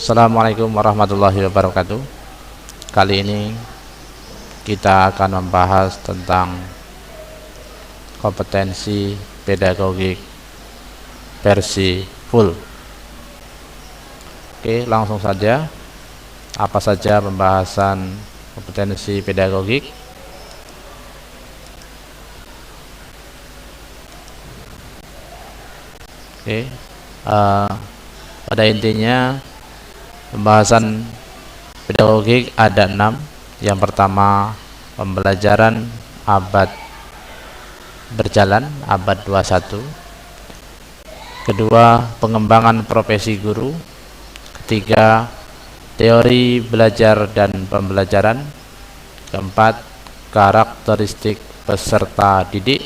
Assalamualaikum warahmatullahi wabarakatuh. Kali ini kita akan membahas tentang kompetensi pedagogik versi full. Oke, langsung saja. Apa saja pembahasan kompetensi pedagogik? Oke, pada intinya pembahasan pedagogik ada 6. Yang pertama, pembelajaran abad berjalan, abad 21. Kedua, pengembangan profesi guru. Ketiga, teori belajar dan pembelajaran. Keempat, karakteristik peserta didik.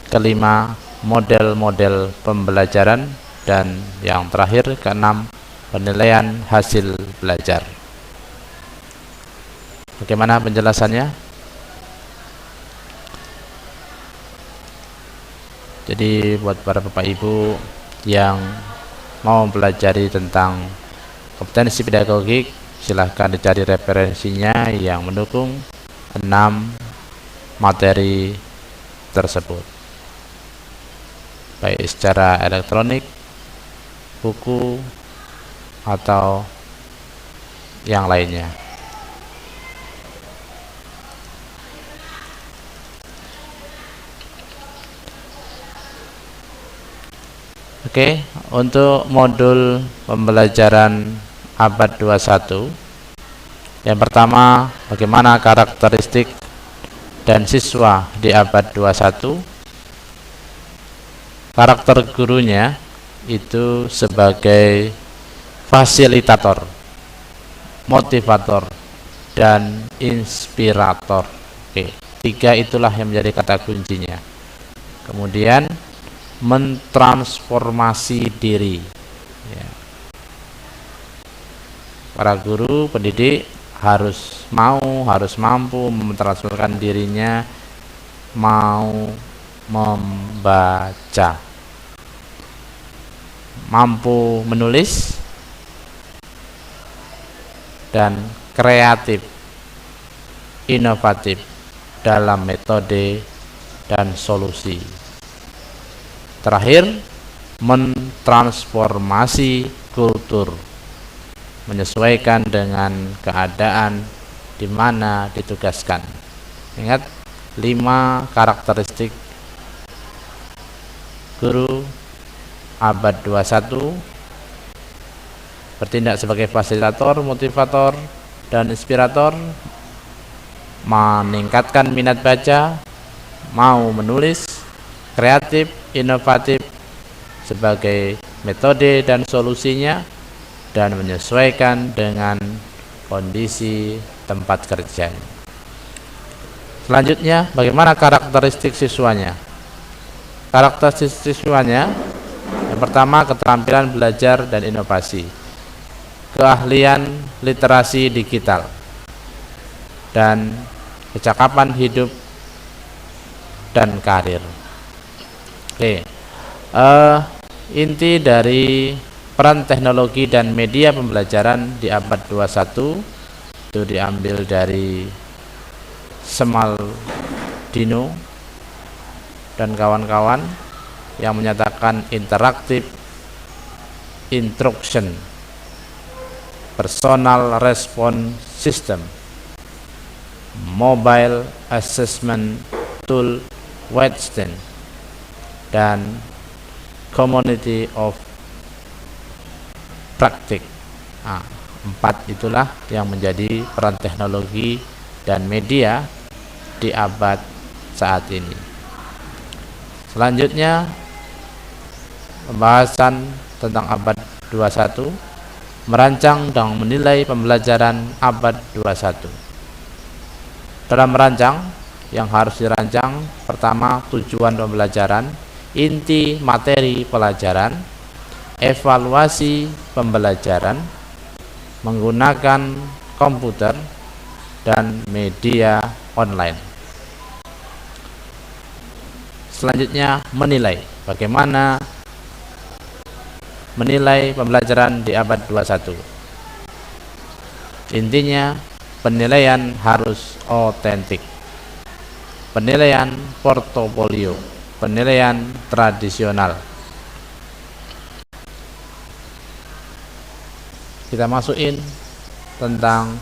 Kelima, model-model pembelajaran. Dan yang terakhir, keenam, penilaian hasil belajar. Bagaimana penjelasannya? Jadi buat para Bapak Ibu yang mau mempelajari tentang kompetensi pedagogik, silahkan dicari referensinya yang mendukung 6 materi tersebut, baik secara elektronik, buku, atau yang lainnya. Oke, untuk modul pembelajaran abad 21, yang pertama, bagaimana karakteristik dan siswa di abad 21. Karakter gurunya itu sebagai fasilitator, motivator, dan inspirator. Oke, 3 itulah yang menjadi kata kuncinya. Kemudian mentransformasi diri ya. Para guru pendidik harus mampu mentransformasikan dirinya, mau membaca, mampu menulis, dan kreatif, inovatif dalam metode dan solusi. Terakhir, mentransformasi kultur, menyesuaikan dengan keadaan di mana ditugaskan. Ingat 5 karakteristik guru abad 21: bertindak sebagai fasilitator, motivator, dan inspirator, meningkatkan minat baca, mau menulis, kreatif, inovatif sebagai metode dan solusinya, dan menyesuaikan dengan kondisi tempat kerja. Selanjutnya, bagaimana karakteristik siswanya? Karakteristik siswanya, yang pertama, keterampilan belajar dan inovasi, keahlian literasi digital, dan kecakapan hidup dan karir. Oke, inti dari peran teknologi dan media pembelajaran di abad 21 itu diambil dari Smaldino dan kawan-kawan yang menyatakan interactive instruction, personal response system, mobile assessment tool, Weinstein, dan community of practice. 4 itulah yang menjadi peran teknologi dan media di abad saat ini. Selanjutnya, pembahasan tentang abad 21, merancang dan menilai pembelajaran abad 21. Dalam merancang, yang harus dirancang, pertama, tujuan pembelajaran, inti materi pelajaran, evaluasi pembelajaran, menggunakan komputer dan media online. Selanjutnya, menilai bagaimana menilai pembelajaran di abad 21. Intinya, penilaian harus otentik. Penilaian portofolio, penilaian tradisional. Kita masukin tentang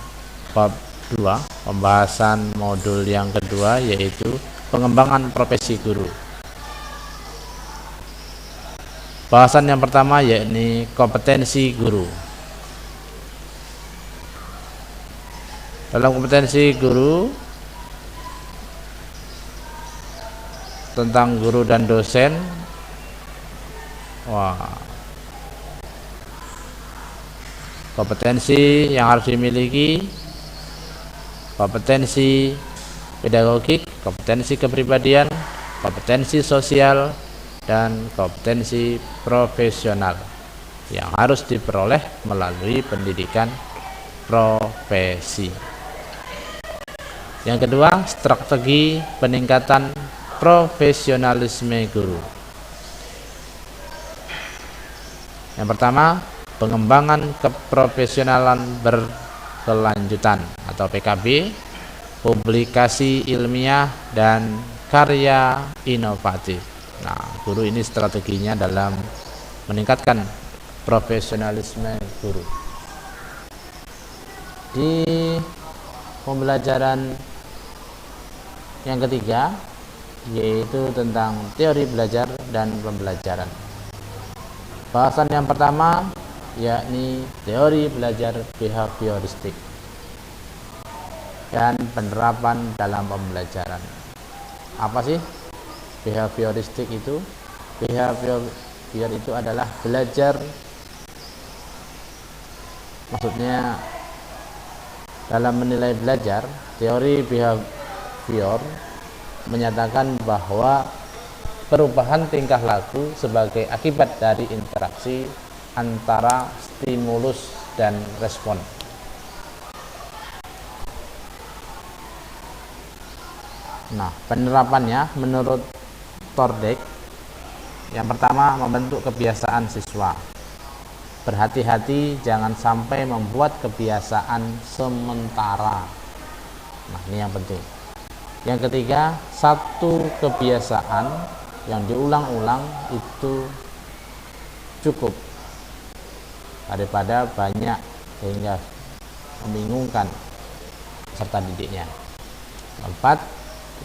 bab 2, pembahasan modul yang kedua, yaitu pengembangan profesi guru. Bahasan yang pertama yakni kompetensi guru. Dalam kompetensi guru, tentang guru dan dosen, kompetensi yang harus dimiliki: kompetensi pedagogik, kompetensi kepribadian, kompetensi sosial, dan kompetensi profesional yang harus diperoleh melalui pendidikan profesi. Yang kedua, strategi peningkatan profesionalisme guru. Yang pertama, pengembangan keprofesionalan berkelanjutan atau PKB, publikasi ilmiah, dan karya inovatif. Nah, guru ini strateginya dalam meningkatkan profesionalisme guru. Di pembelajaran yang ketiga, yaitu tentang teori belajar dan pembelajaran. Bahasan yang pertama yakni teori belajar behavioristik dan penerapan dalam pembelajaran. Apa sih behavioristik itu? Behavior itu adalah belajar, maksudnya dalam menilai belajar, teori behavior menyatakan bahwa perubahan tingkah laku sebagai akibat dari interaksi antara stimulus dan respon. Nah, penerapannya menurut Thorndike, yang pertama, membentuk kebiasaan siswa. Berhati-hati jangan sampai membuat kebiasaan sementara. Nah, ini yang penting. Yang ketiga, satu kebiasaan yang diulang-ulang itu cukup daripada banyak sehingga membingungkan peserta didiknya. Keempat,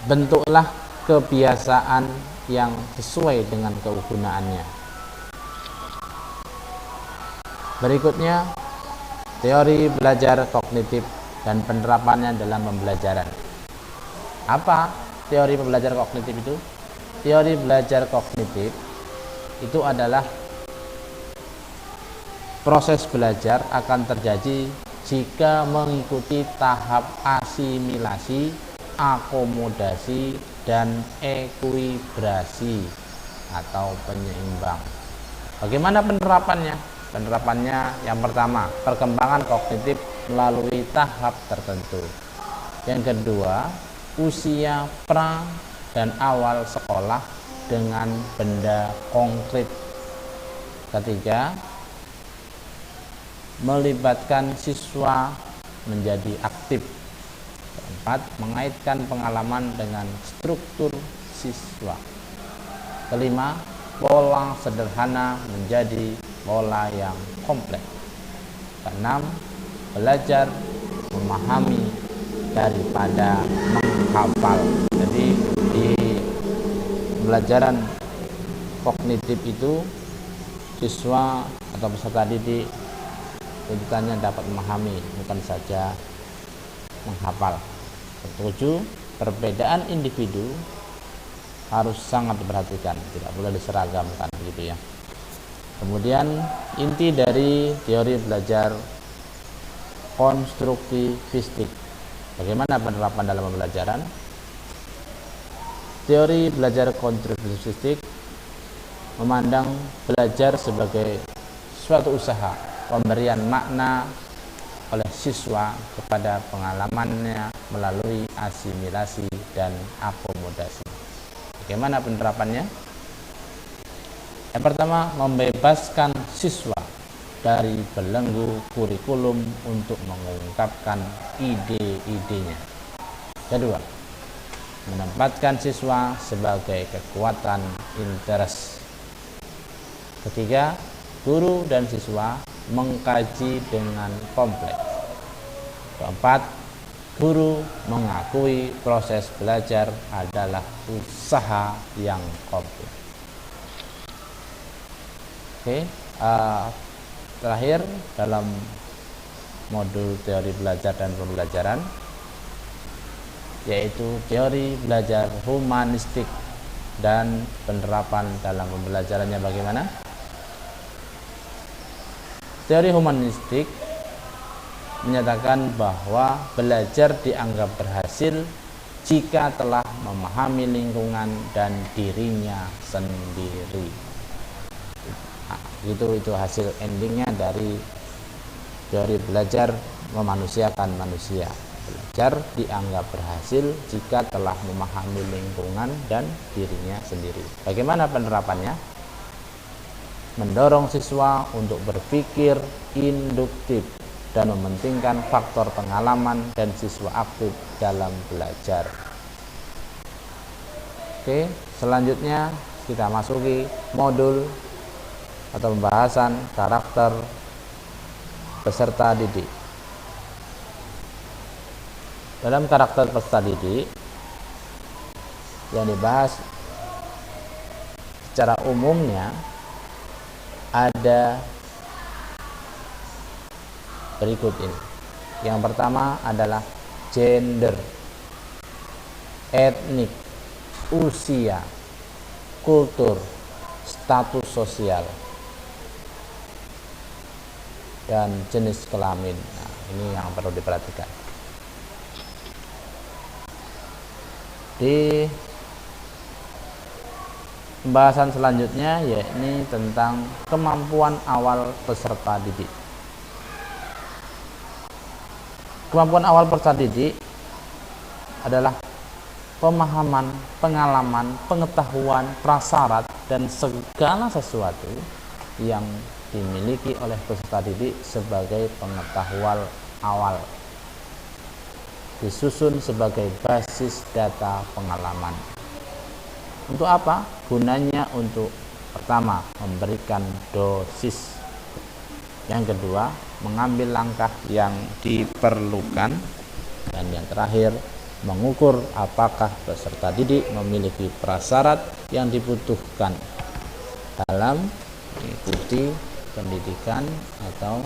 bentuklah kebiasaan yang sesuai dengan kegunaannya. Berikutnya, teori belajar kognitif dan penerapannya dalam pembelajaran. Apa teori belajar kognitif itu? Teori belajar kognitif itu adalah proses belajar akan terjadi jika mengikuti tahap asimilasi, akomodasi, dan ekuilibrasi atau penyeimbang. Bagaimana penerapannya? Penerapannya yang pertama, perkembangan kognitif melalui tahap tertentu. Yang kedua, usia pra dan awal sekolah dengan benda konkret. Ketiga, melibatkan siswa menjadi aktif. Keempat, mengaitkan pengalaman dengan struktur siswa. Kelima, pola sederhana menjadi pola yang kompleks. Keenam, belajar memahami daripada menghafal. Jadi di pembelajaran kognitif itu siswa atau peserta didik tuntutannya dapat memahami, bukan saja menghafal. Ketujuh, perbedaan individu harus sangat diperhatikan, tidak boleh diseragamkan gitu ya. Kemudian inti dari teori belajar konstruktivistik. Bagaimana penerapan dalam pembelajaran? Teori belajar konstruktivistik memandang belajar sebagai suatu usaha pemberian makna oleh siswa kepada pengalamannya melalui asimilasi dan akomodasi. Bagaimana penerapannya? Yang pertama, membebaskan siswa dari belenggu kurikulum untuk mengungkapkan ide-idenya. Kedua, menempatkan siswa sebagai kekuatan interest. Ketiga, guru dan siswa mengkaji dengan kompleks. Keempat, guru mengakui proses belajar adalah usaha yang kompleks. Oke, terakhir dalam modul teori belajar dan pembelajaran, yaitu teori belajar humanistik dan penerapan dalam pembelajarannya bagaimana? Teori humanistik menyatakan bahwa belajar dianggap berhasil jika telah memahami lingkungan dan dirinya sendiri. Nah, itu hasil endingnya dari teori belajar memanusiakan manusia. Belajar dianggap berhasil jika telah memahami lingkungan dan dirinya sendiri. Bagaimana penerapannya? Mendorong siswa untuk berpikir induktif dan mementingkan faktor pengalaman dan siswa aktif dalam belajar. Oke, selanjutnya kita masuki modul atau pembahasan karakter peserta didik. Dalam karakter peserta didik yang dibahas secara umumnya ada berikut ini. Yang pertama adalah gender, etnik, usia, kultur, status sosial, dan jenis kelamin. Nah, ini yang perlu diperhatikan. Di pembahasan selanjutnya yakni tentang kemampuan awal peserta didik. Kemampuan awal peserta didik adalah pemahaman, pengalaman, pengetahuan, prasyarat, dan segala sesuatu yang dimiliki oleh peserta didik sebagai pengetahuan awal, disusun sebagai basis data pengalaman. Untuk apa? Gunanya untuk pertama, memberikan dosis. Yang kedua, mengambil langkah yang diperlukan. Dan yang terakhir, mengukur apakah peserta didik memiliki prasyarat yang dibutuhkan dalam mengikuti pendidikan atau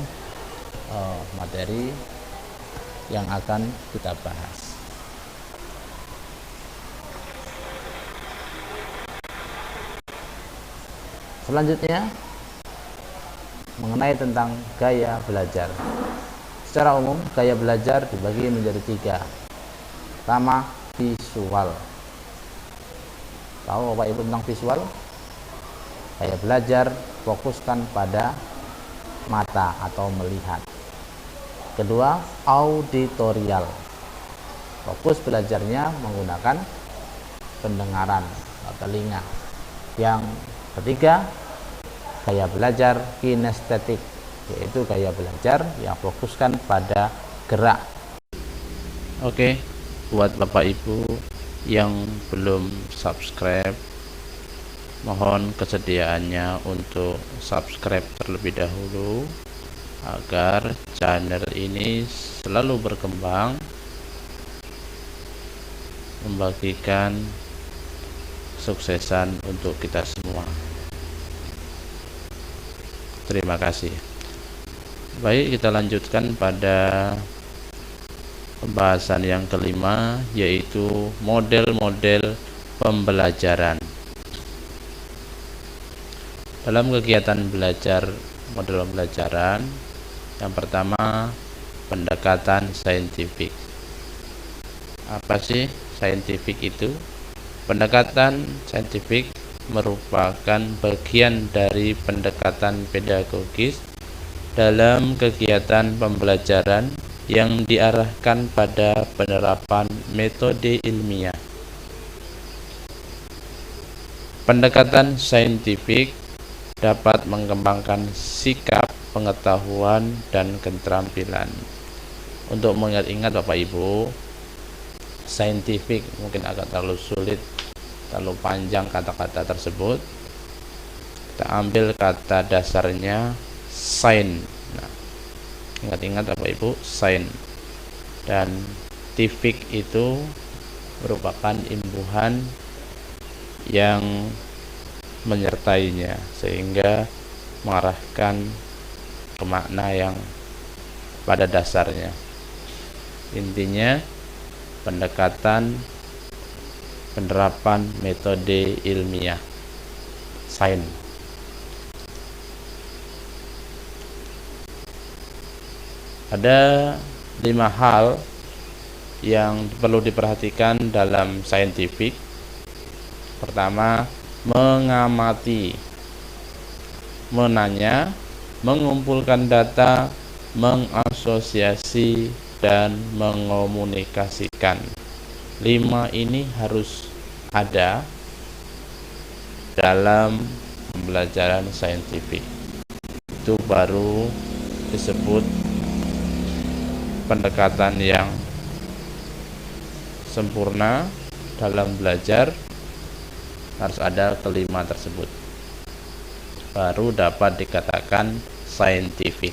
materi yang akan kita bahas. Selanjutnya mengenai tentang gaya belajar. Secara umum gaya belajar dibagi menjadi 3. Pertama, visual. Tahu Bapak Ibu tentang visual? Gaya belajar fokuskan pada mata atau melihat. Kedua, auditorial. Fokus belajarnya menggunakan pendengaran atau telinga. Yang ketiga, gaya belajar kinestetik, yaitu gaya belajar yang fokuskan pada gerak. Oke, buat Bapak Ibu yang belum subscribe, mohon kesediaannya untuk subscribe terlebih dahulu agar channel ini selalu berkembang, membagikan suksesan untuk kita semua. Terima kasih. Baik, kita lanjutkan pada pembahasan yang kelima, yaitu model-model pembelajaran. Dalam kegiatan belajar model pembelajaran, yang pertama, pendekatan saintifik. Apa sih saintifik itu? Pendekatan saintifik merupakan bagian dari pendekatan pedagogis dalam kegiatan pembelajaran yang diarahkan pada penerapan metode ilmiah. Pendekatan saintifik dapat mengembangkan sikap, pengetahuan, dan keterampilan. Untuk mengingat-ingat Bapak Ibu, scientific mungkin agak terlalu sulit, terlalu panjang kata-kata tersebut. Kita ambil kata dasarnya science. Nah, ingat-ingat Bapak Ibu, science dan tific itu merupakan imbuhan yang menyertainya sehingga mengarahkan ke makna yang pada dasarnya. Intinya pendekatan penerapan metode ilmiah sains. Ada 5 hal yang perlu diperhatikan dalam scientific. Pertama, mengamati, menanya, mengumpulkan data, mengasosiasi, dan mengomunikasikan. 5 ini harus ada dalam pembelajaran saintifik. Itu baru disebut pendekatan yang sempurna dalam belajar. Harus ada kelima tersebut, baru dapat dikatakan saintifik.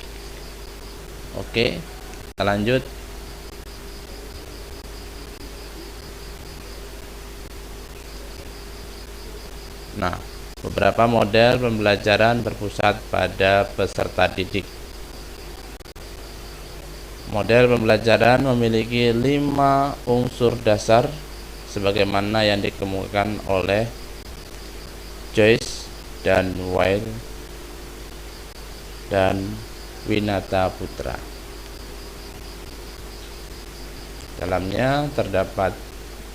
Oke, kita lanjut. Nah, beberapa model pembelajaran berpusat pada peserta didik. Model pembelajaran memiliki 5 unsur dasar sebagaimana yang dikemukakan oleh Joyce dan Weil dan Winata Putra. Dalamnya terdapat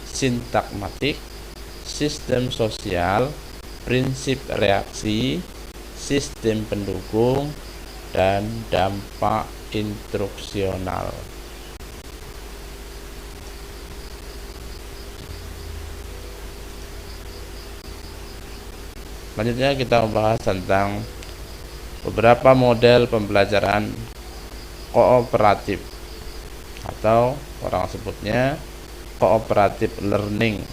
sintagmatik, sistem sosial, prinsip reaksi, sistem pendukung, dan dampak instruksional. Selanjutnya kita membahas tentang beberapa model pembelajaran kooperatif atau orang sebutnya cooperative learning.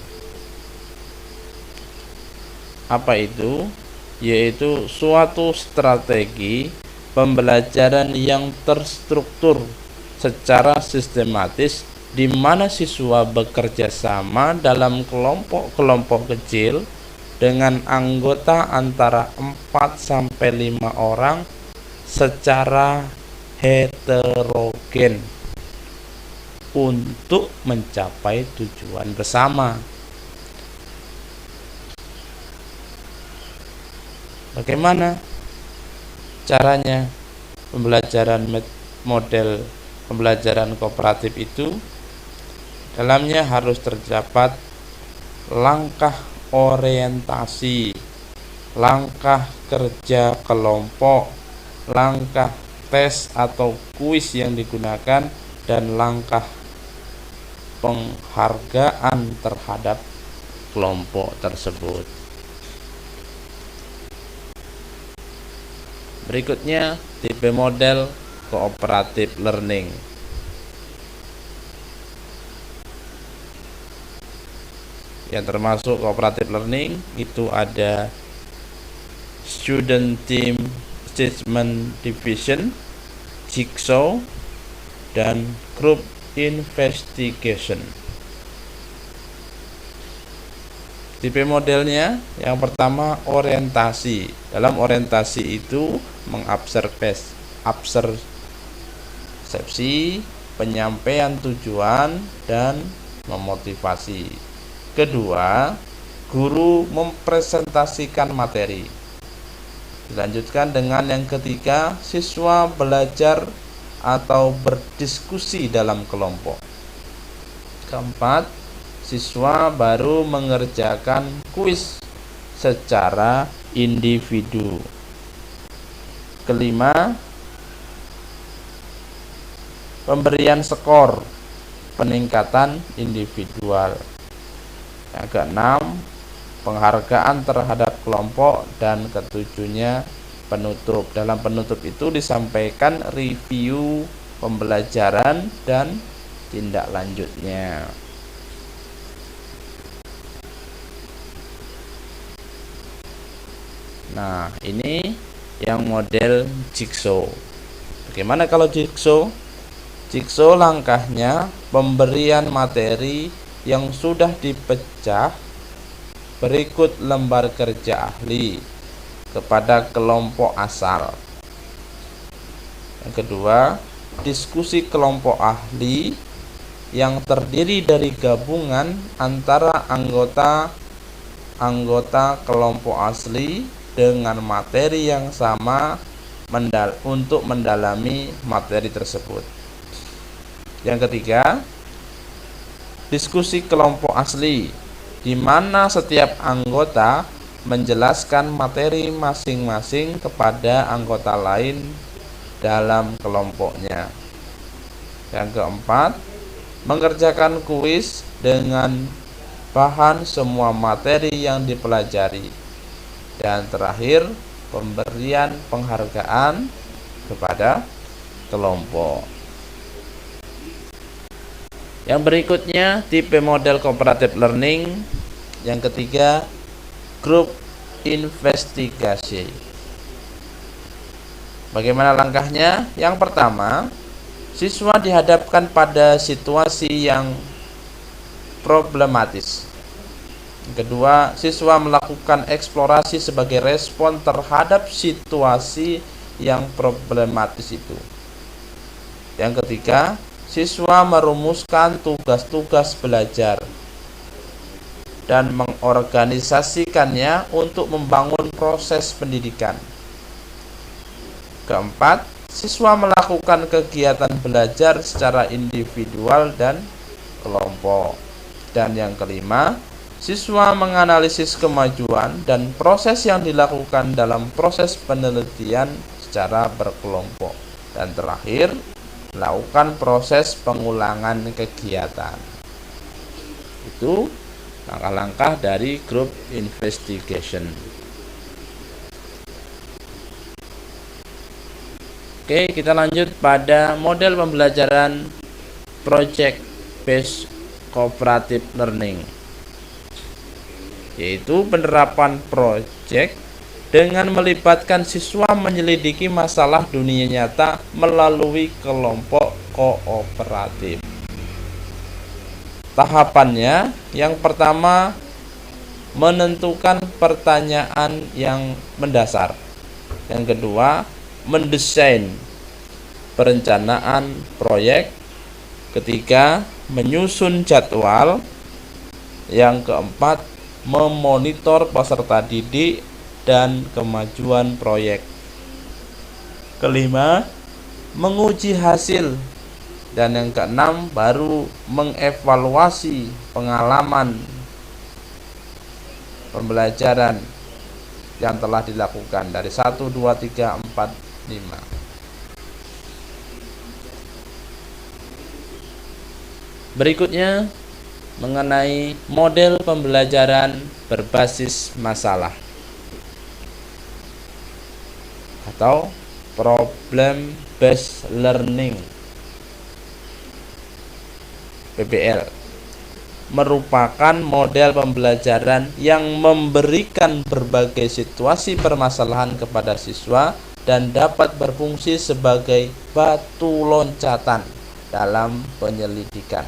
Apa itu? Yaitu suatu strategi pembelajaran yang terstruktur secara sistematis di mana siswa bekerja sama dalam kelompok-kelompok kecil dengan anggota antara 4 sampai 5 orang secara heterogen untuk mencapai tujuan bersama. Bagaimana caranya pembelajaran model pembelajaran kooperatif itu? Dalamnya harus terdapat langkah orientasi, langkah kerja kelompok, langkah tes atau kuis yang digunakan, dan langkah penghargaan terhadap kelompok tersebut. Berikutnya, tipe model cooperative learning. Yang termasuk cooperative learning itu ada student team assessment division, jigsaw, dan group investigation. Tipe modelnya yang pertama orientasi. Dalam orientasi itu mengabsersepsi, penyampaian tujuan, dan memotivasi. Kedua, guru mempresentasikan materi. Dilanjutkan dengan yang ketiga, siswa belajar atau berdiskusi dalam kelompok. Keempat, siswa baru mengerjakan kuis secara individu. Kelima, pemberian skor peningkatan individual. Yang keenam, penghargaan terhadap kelompok, dan ketujuhnya penutup. Dalam penutup itu disampaikan review pembelajaran dan tindak lanjutnya. Nah, ini yang model jigsaw. Bagaimana kalau jigsaw? Jigsaw langkahnya pemberian materi yang sudah dipecah berikut lembar kerja ahli kepada kelompok asal. Yang kedua, diskusi kelompok ahli yang terdiri dari gabungan antara anggota kelompok asli dengan materi yang sama untuk mendalami materi tersebut. Yang ketiga, diskusi kelompok asli, di mana setiap anggota menjelaskan materi masing-masing kepada anggota lain dalam kelompoknya. Yang keempat, mengerjakan kuis dengan bahan semua materi yang dipelajari. Dan terakhir, pemberian penghargaan kepada kelompok. Yang berikutnya, tipe model cooperative learning. Yang ketiga, group investigasi. Bagaimana langkahnya? Yang pertama, siswa dihadapkan pada situasi yang problematis. Yang kedua, siswa melakukan eksplorasi sebagai respon terhadap situasi yang problematis itu. Yang ketiga, siswa merumuskan tugas-tugas belajar dan mengorganisasikannya untuk membangun proses pendidikan. Keempat, siswa melakukan kegiatan belajar secara individual dan kelompok. Dan yang kelima, siswa menganalisis kemajuan dan proses yang dilakukan dalam proses penelitian secara berkelompok. Dan terakhir, melakukan proses pengulangan kegiatan. Itu langkah-langkah dari group investigation. Oke, kita lanjut pada model pembelajaran project based cooperative learning, yaitu penerapan project dengan melibatkan siswa menyelidiki masalah dunia nyata melalui kelompok kooperatif. Tahapannya, yang pertama, menentukan pertanyaan yang mendasar. Yang kedua, mendesain perencanaan proyek. Ketiga, menyusun jadwal. Yang keempat, memonitor peserta didik dan kemajuan proyek. Kelima, menguji hasil. Dan yang keenam, baru mengevaluasi pengalaman pembelajaran yang telah dilakukan dari 1, 2, 3, 4, 5. Berikutnya mengenai model pembelajaran berbasis masalah atau problem based learning, PBL, merupakan model pembelajaran yang memberikan berbagai situasi permasalahan kepada siswa dan dapat berfungsi sebagai batu loncatan dalam penyelidikan.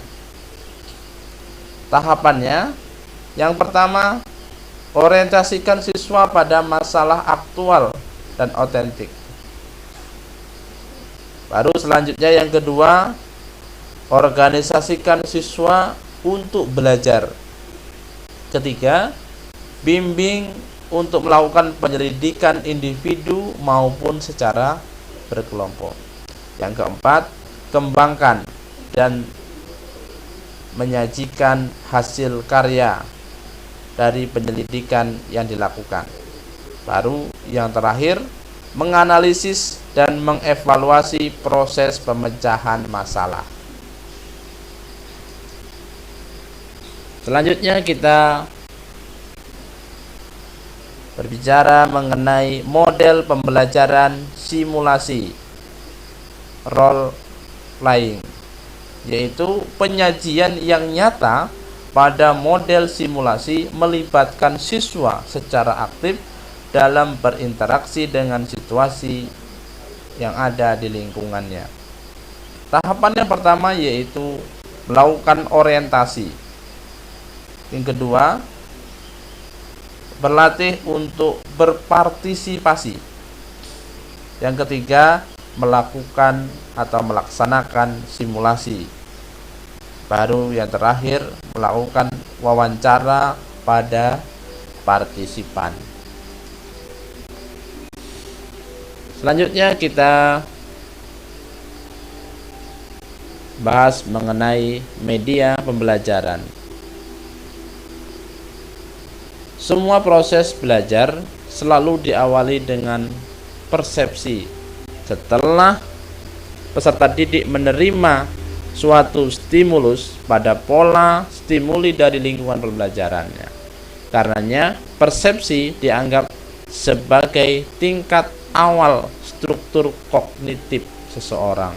Tahapannya, yang pertama, orientasikan siswa pada masalah aktual dan otentik. Baru selanjutnya yang kedua, organisasikan siswa untuk belajar. Ketiga, bimbing untuk melakukan penyelidikan individu maupun secara berkelompok. Yang keempat, kembangkan dan menyajikan hasil karya dari penyelidikan yang dilakukan. Baru yang terakhir, menganalisis dan mengevaluasi proses pemecahan masalah. Selanjutnya kita berbicara mengenai model pembelajaran simulasi role playing, yaitu penyajian yang nyata pada model simulasi melibatkan siswa secara aktif dalam berinteraksi dengan situasi yang ada di lingkungannya. Tahapan yang pertama yaitu melakukan orientasi. Yang kedua, berlatih untuk berpartisipasi. Yang ketiga, melakukan atau melaksanakan simulasi. Baru yang terakhir, melakukan wawancara pada partisipan. Selanjutnya kita bahas mengenai media pembelajaran. Semua proses belajar selalu diawali dengan persepsi. Setelah peserta didik menerima suatu stimulus pada pola stimuli dari lingkungan pembelajarannya. Karenanya, persepsi dianggap sebagai tingkat awal struktur kognitif seseorang.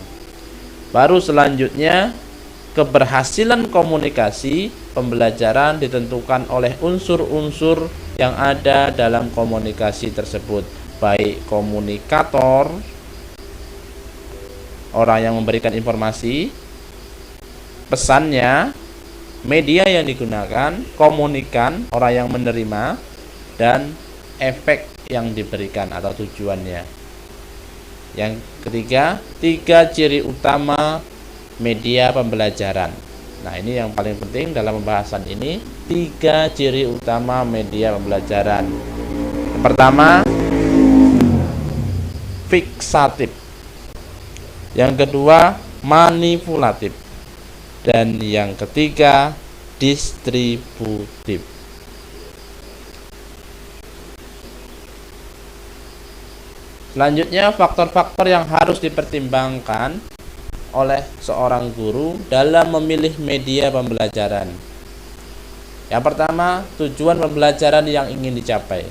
Baru selanjutnya, keberhasilan komunikasi pembelajaran ditentukan oleh unsur-unsur yang ada dalam komunikasi tersebut, baik komunikator, orang yang memberikan informasi, pesannya, media yang digunakan, komunikan, orang yang menerima, dan efek yang diberikan atau tujuannya. Yang ketiga, 3 ciri utama media pembelajaran. Nah, ini yang paling penting dalam pembahasan ini, 3 ciri utama media pembelajaran. Yang pertama, fiksatif. Yang kedua, manipulatif. Dan yang ketiga, distributif. Selanjutnya, faktor-faktor yang harus dipertimbangkan oleh seorang guru dalam memilih media pembelajaran. Yang pertama, tujuan pembelajaran yang ingin dicapai.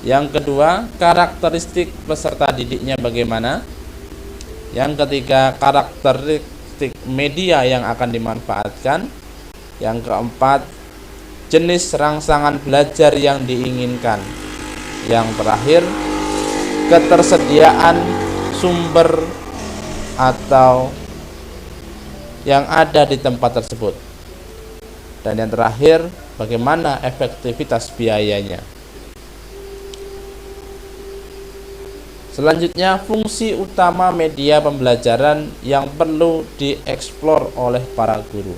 Yang kedua, karakteristik peserta didiknya bagaimana. Yang ketiga, karakteristik media yang akan dimanfaatkan. Yang keempat, jenis rangsangan belajar yang diinginkan. Yang terakhir, ketersediaan sumber atau yang ada di tempat tersebut. Dan yang terakhir, bagaimana efektivitas biayanya. Selanjutnya, fungsi utama media pembelajaran yang perlu dieksplor oleh para guru,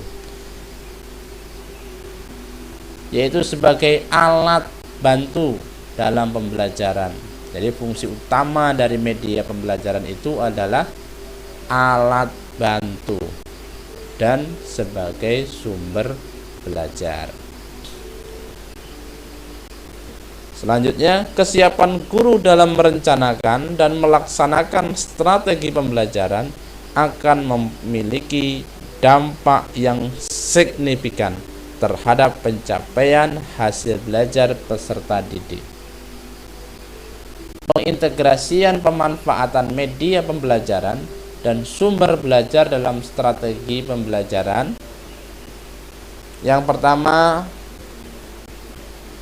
yaitu sebagai alat bantu dalam pembelajaran. Jadi fungsi utama dari media pembelajaran itu adalah alat bantu dan sebagai sumber belajar. Selanjutnya, kesiapan guru dalam merencanakan dan melaksanakan strategi pembelajaran akan memiliki dampak yang signifikan terhadap pencapaian hasil belajar peserta didik. Pengintegrasian pemanfaatan media pembelajaran dan sumber belajar dalam strategi pembelajaran. Yang pertama,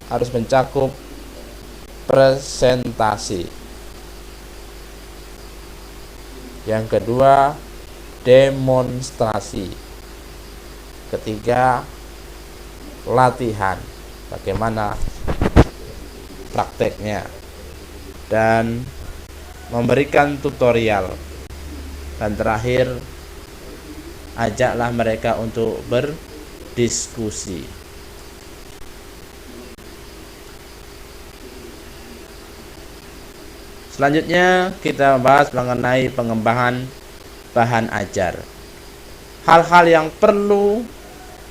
harus mencakup presentasi. Yang kedua, demonstrasi. Ketiga, latihan, bagaimana prakteknya, dan memberikan tutorial. Dan terakhir, ajaklah mereka untuk berdiskusi. Selanjutnya kita bahas mengenai pengembangan bahan ajar. Hal-hal yang perlu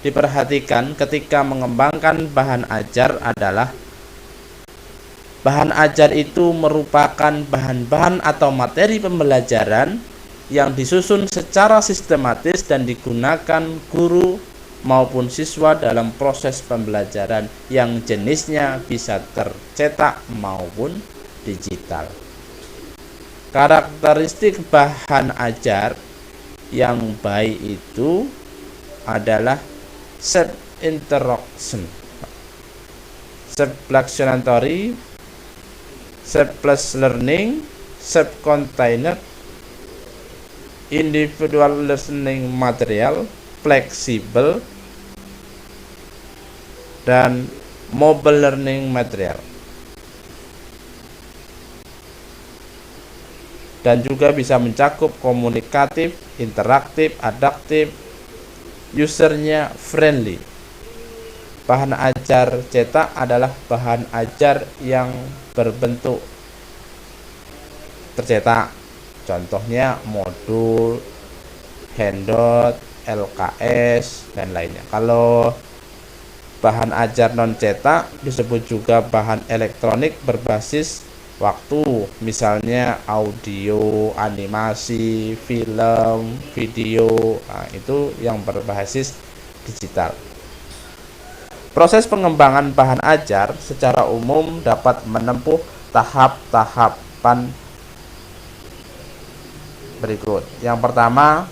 diperhatikan ketika mengembangkan bahan ajar adalah bahan ajar itu merupakan bahan-bahan atau materi pembelajaran yang disusun secara sistematis dan digunakan guru maupun siswa dalam proses pembelajaran yang jenisnya bisa tercetak maupun digital. Karakteristik bahan ajar yang baik itu adalah self-interaction, self-explanatory, self-plus learning, self-contained, individual learning material, fleksibel, dan mobile learning material. Dan juga bisa mencakup komunikatif, interaktif, adaptif, usernya friendly. Bahan ajar cetak adalah bahan ajar yang berbentuk tercetak. Contohnya modul, handout, LKS, dan lainnya. Kalau bahan ajar non cetak disebut juga bahan elektronik berbasis waktu, misalnya audio, animasi, film, video. Nah, itu yang berbasis digital. Proses pengembangan bahan ajar secara umum dapat menempuh tahap-tahapan berikut. Yang pertama,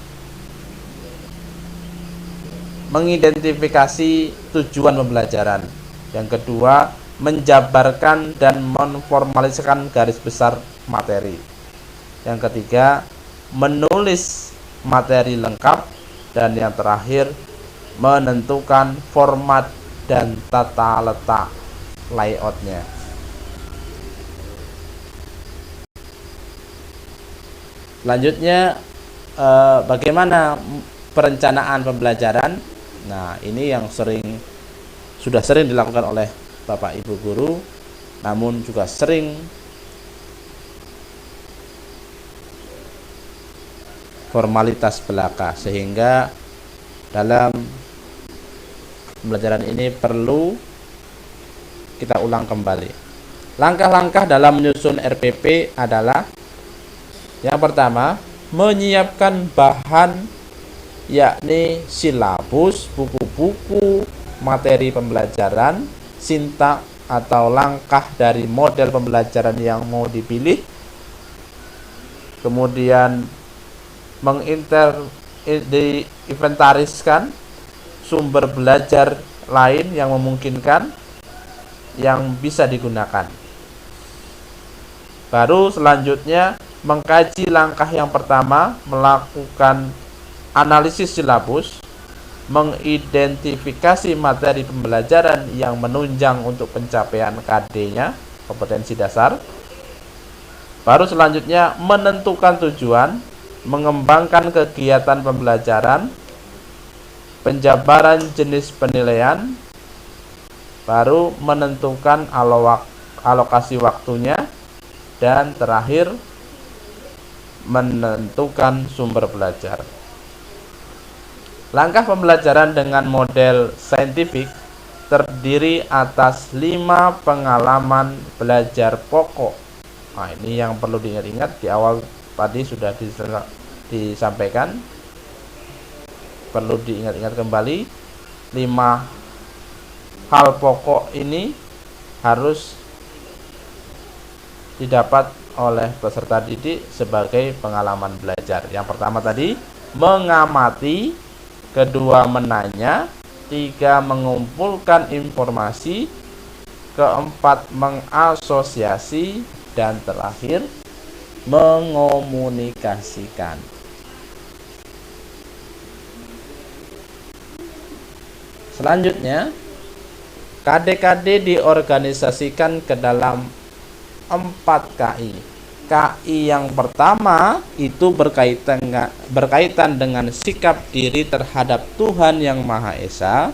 mengidentifikasi tujuan pembelajaran. Yang kedua, menjabarkan dan menformalisasikan garis besar materi. Yang ketiga, menulis materi lengkap. Dan yang terakhir, menentukan format dan tata letak layoutnya. Selanjutnya, bagaimana perencanaan pembelajaran? Nah, ini yang sudah sering dilakukan oleh Bapak Ibu guru, namun juga sering formalitas belaka, sehingga dalam pembelajaran ini perlu kita ulang kembali. Langkah-langkah dalam menyusun RPP adalah: yang pertama, menyiapkan bahan, yakni silabus, buku-buku, materi pembelajaran, sintak atau langkah dari model pembelajaran yang mau dipilih. Kemudian diinventariskan sumber belajar lain yang memungkinkan yang bisa digunakan. Baru selanjutnya mengkaji langkah yang pertama, melakukan analisis silabus, mengidentifikasi materi pembelajaran yang menunjang untuk pencapaian KD-nya, kompetensi dasar. Baru selanjutnya menentukan tujuan, mengembangkan kegiatan pembelajaran, penjabaran jenis penilaian, baru menentukan alokasi waktunya, dan terakhir menentukan sumber belajar. Langkah pembelajaran dengan model saintifik terdiri atas 5 pengalaman belajar pokok. Nah, ini yang perlu diingat-ingat, di awal tadi sudah disampaikan. Perlu diingat-ingat kembali, 5 hal pokok ini harus didapat oleh peserta didik sebagai pengalaman belajar. Yang pertama tadi, mengamati. Kedua, menanya. 3, mengumpulkan informasi. Keempat, mengasosiasi. Dan terakhir, mengomunikasikan. Selanjutnya, KD-KD diorganisasikan ke dalam 4 KI. KI yang pertama itu berkaitan dengan sikap diri terhadap Tuhan Yang Maha Esa.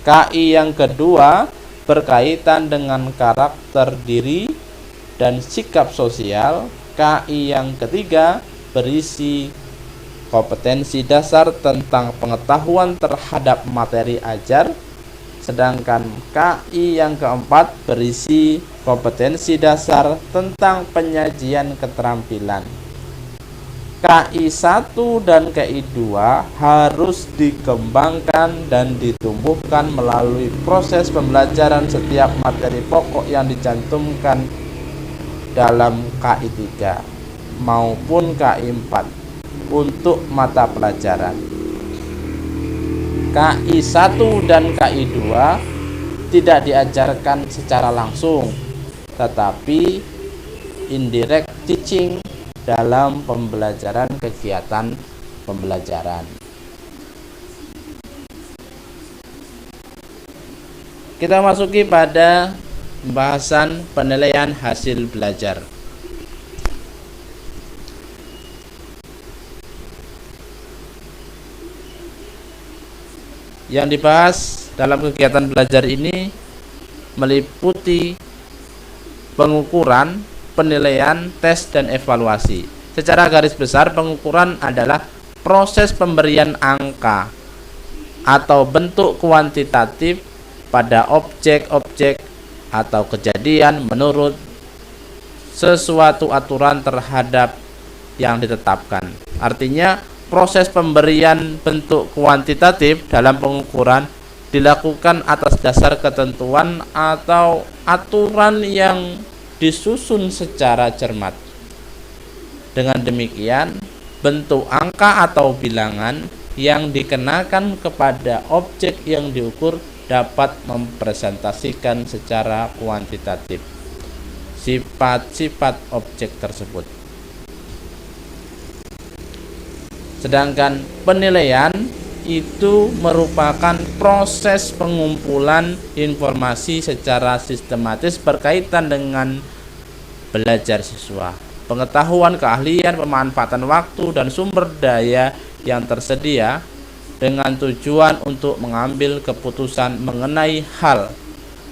KI yang kedua berkaitan dengan karakter diri dan sikap sosial. KI yang ketiga berisi kompetensi dasar tentang pengetahuan terhadap materi ajar. Sedangkan KI yang keempat berisi kompetensi dasar tentang penyajian keterampilan. KI1 dan KI2 harus dikembangkan dan ditumbuhkan melalui proses pembelajaran setiap materi pokok yang dicantumkan dalam KI3 maupun KI4 untuk mata pelajaran. KI1 dan KI2 tidak diajarkan secara langsung, tetapi indirect teaching dalam pembelajaran kegiatan pembelajaran. Kita masuki pada pembahasan penilaian hasil belajar. Yang dibahas dalam kegiatan belajar ini meliputi pengukuran, penilaian, tes, dan evaluasi. Secara garis besar, pengukuran adalah proses pemberian angka atau bentuk kuantitatif pada objek-objek atau kejadian menurut sesuatu aturan terhadap yang ditetapkan. Artinya, proses pemberian bentuk kuantitatif dalam pengukuran dilakukan atas dasar ketentuan atau aturan yang disusun secara cermat. Dengan demikian, bentuk angka atau bilangan yang dikenakan kepada objek yang diukur dapat mempresentasikan secara kuantitatif sifat-sifat objek tersebut. Sedangkan penilaian itu merupakan proses pengumpulan informasi secara sistematis berkaitan dengan belajar siswa, pengetahuan, keahlian, pemanfaatan waktu, dan sumber daya yang tersedia dengan tujuan untuk mengambil keputusan mengenai hal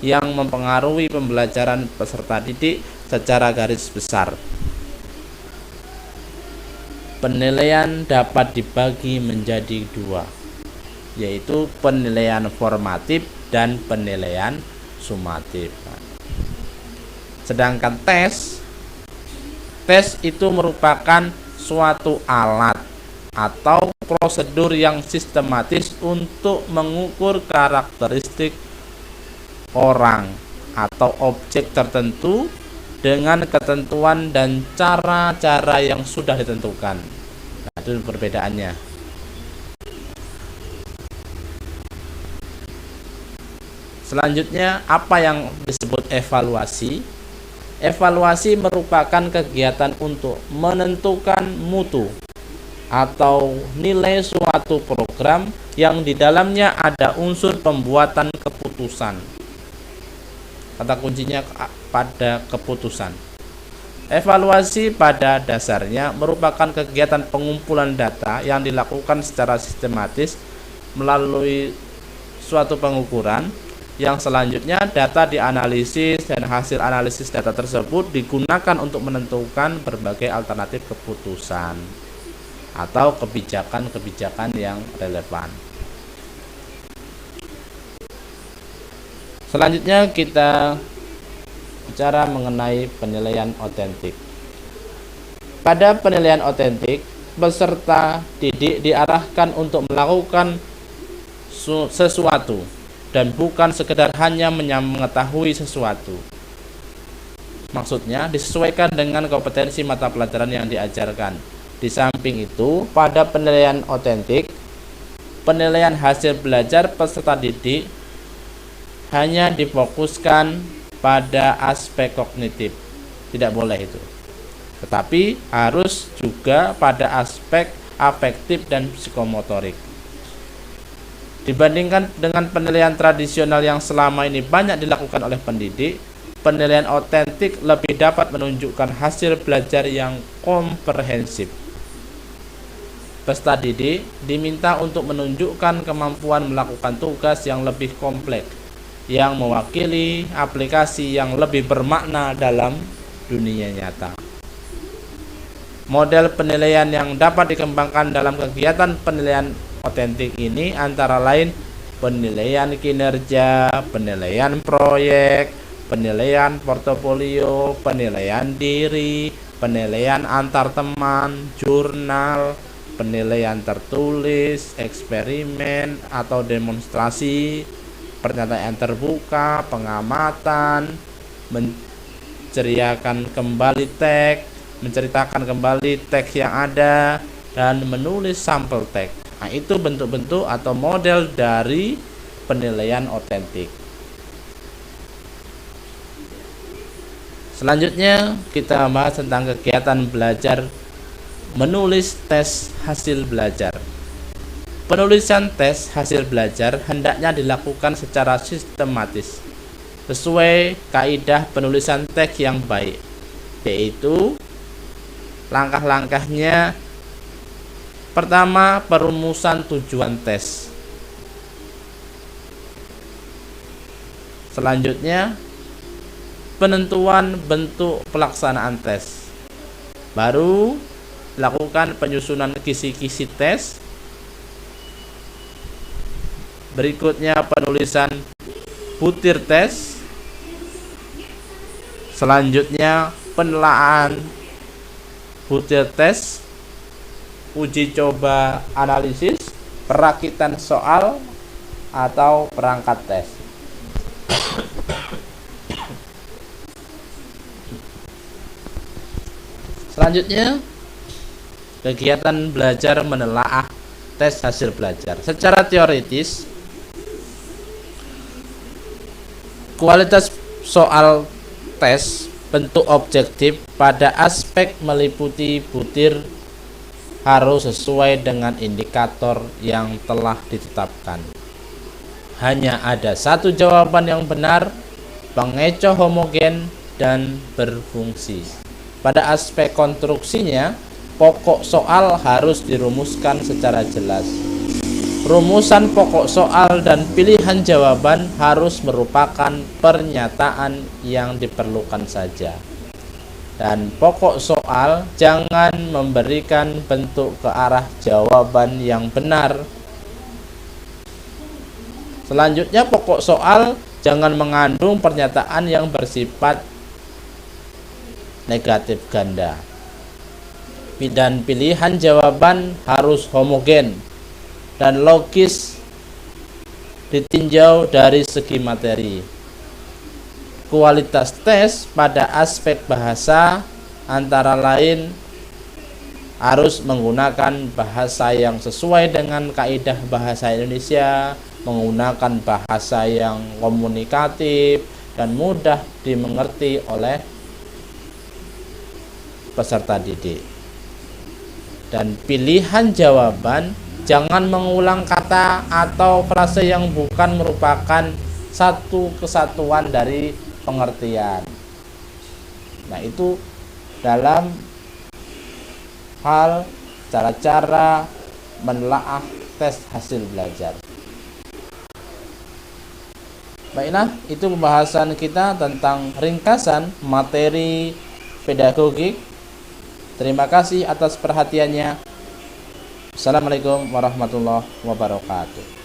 yang mempengaruhi pembelajaran peserta didik secara garis besar. Penilaian dapat dibagi menjadi dua, yaitu penilaian formatif dan penilaian sumatif. Sedangkan tes itu merupakan suatu alat atau prosedur yang sistematis untuk mengukur karakteristik orang atau objek tertentu dengan ketentuan dan cara-cara yang sudah ditentukan. Nah, itu perbedaannya. Selanjutnya, apa yang disebut evaluasi? Evaluasi merupakan kegiatan untuk menentukan mutu atau nilai suatu program yang di dalamnya ada unsur pembuatan keputusan. Kata kuncinya pada keputusan. Evaluasi pada dasarnya merupakan kegiatan pengumpulan data yang dilakukan secara sistematis melalui suatu pengukuran, yang selanjutnya data dianalisis dan hasil analisis data tersebut digunakan untuk menentukan berbagai alternatif keputusan atau kebijakan-kebijakan yang relevan. Selanjutnya kita bicara mengenai penilaian otentik. Pada penilaian otentik, peserta didik diarahkan untuk melakukan sesuatu dan bukan sekedar hanya mengetahui sesuatu. Maksudnya disesuaikan dengan kompetensi mata pelajaran yang diajarkan. Di samping itu, pada penilaian otentik, penilaian hasil belajar peserta didik hanya difokuskan pada aspek kognitif. Tidak boleh itu. Tetapi harus juga pada aspek afektif dan psikomotorik. Dibandingkan dengan penilaian tradisional yang selama ini banyak dilakukan oleh pendidik, penilaian otentik lebih dapat menunjukkan hasil belajar yang komprehensif. Peserta didik diminta untuk menunjukkan kemampuan melakukan tugas yang lebih kompleks, yang mewakili aplikasi yang lebih bermakna dalam dunia nyata. Model penilaian yang dapat dikembangkan dalam kegiatan penilaian otentik ini antara lain penilaian kinerja, penilaian proyek, penilaian portofolio, penilaian diri, penilaian antar teman, jurnal, penilaian tertulis, eksperimen atau demonstrasi, pernyataan terbuka, pengamatan, menceritakan kembali teks yang ada, dan menulis sampel teks. Nah, itu bentuk-bentuk atau model dari penilaian otentik. Selanjutnya kita bahas tentang kegiatan belajar menulis tes hasil belajar. Penulisan tes hasil belajar hendaknya dilakukan secara sistematis sesuai kaidah penulisan teks yang baik, yaitu langkah-langkahnya. Pertama, perumusan tujuan tes. Selanjutnya, penentuan bentuk pelaksanaan tes. Baru lakukan penyusunan kisi-kisi tes. Berikutnya penulisan butir tes. Selanjutnya penelaahan butir tes, uji coba analisis, perakitan soal atau perangkat tes. Selanjutnya, kegiatan belajar menelaah tes hasil belajar. Secara teoritis, kualitas soal tes bentuk objektif pada aspek meliputi butir harus sesuai dengan indikator yang telah ditetapkan. Hanya ada satu jawaban yang benar, pengecoh homogen dan berfungsi. Pada aspek konstruksinya, pokok soal harus dirumuskan secara jelas. Rumusan pokok soal dan pilihan jawaban harus merupakan pernyataan yang diperlukan saja. Dan pokok soal jangan memberikan bentuk ke arah jawaban yang benar. Selanjutnya, pokok soal jangan mengandung pernyataan yang bersifat negatif ganda. Dan pilihan jawaban harus homogen dan logis ditinjau dari segi materi. Kualitas tes pada aspek bahasa antara lain harus menggunakan bahasa yang sesuai dengan kaidah bahasa Indonesia, menggunakan bahasa yang komunikatif dan mudah dimengerti oleh peserta didik. Dan pilihan jawaban jangan mengulang kata atau frase yang bukan merupakan satu kesatuan dari pengertian. Nah, itu dalam hal cara-cara menelaah tes hasil belajar. Baiklah, itu pembahasan kita tentang ringkasan materi pedagogik. Terima kasih atas perhatiannya. Assalamualaikum warahmatullahi wabarakatuh.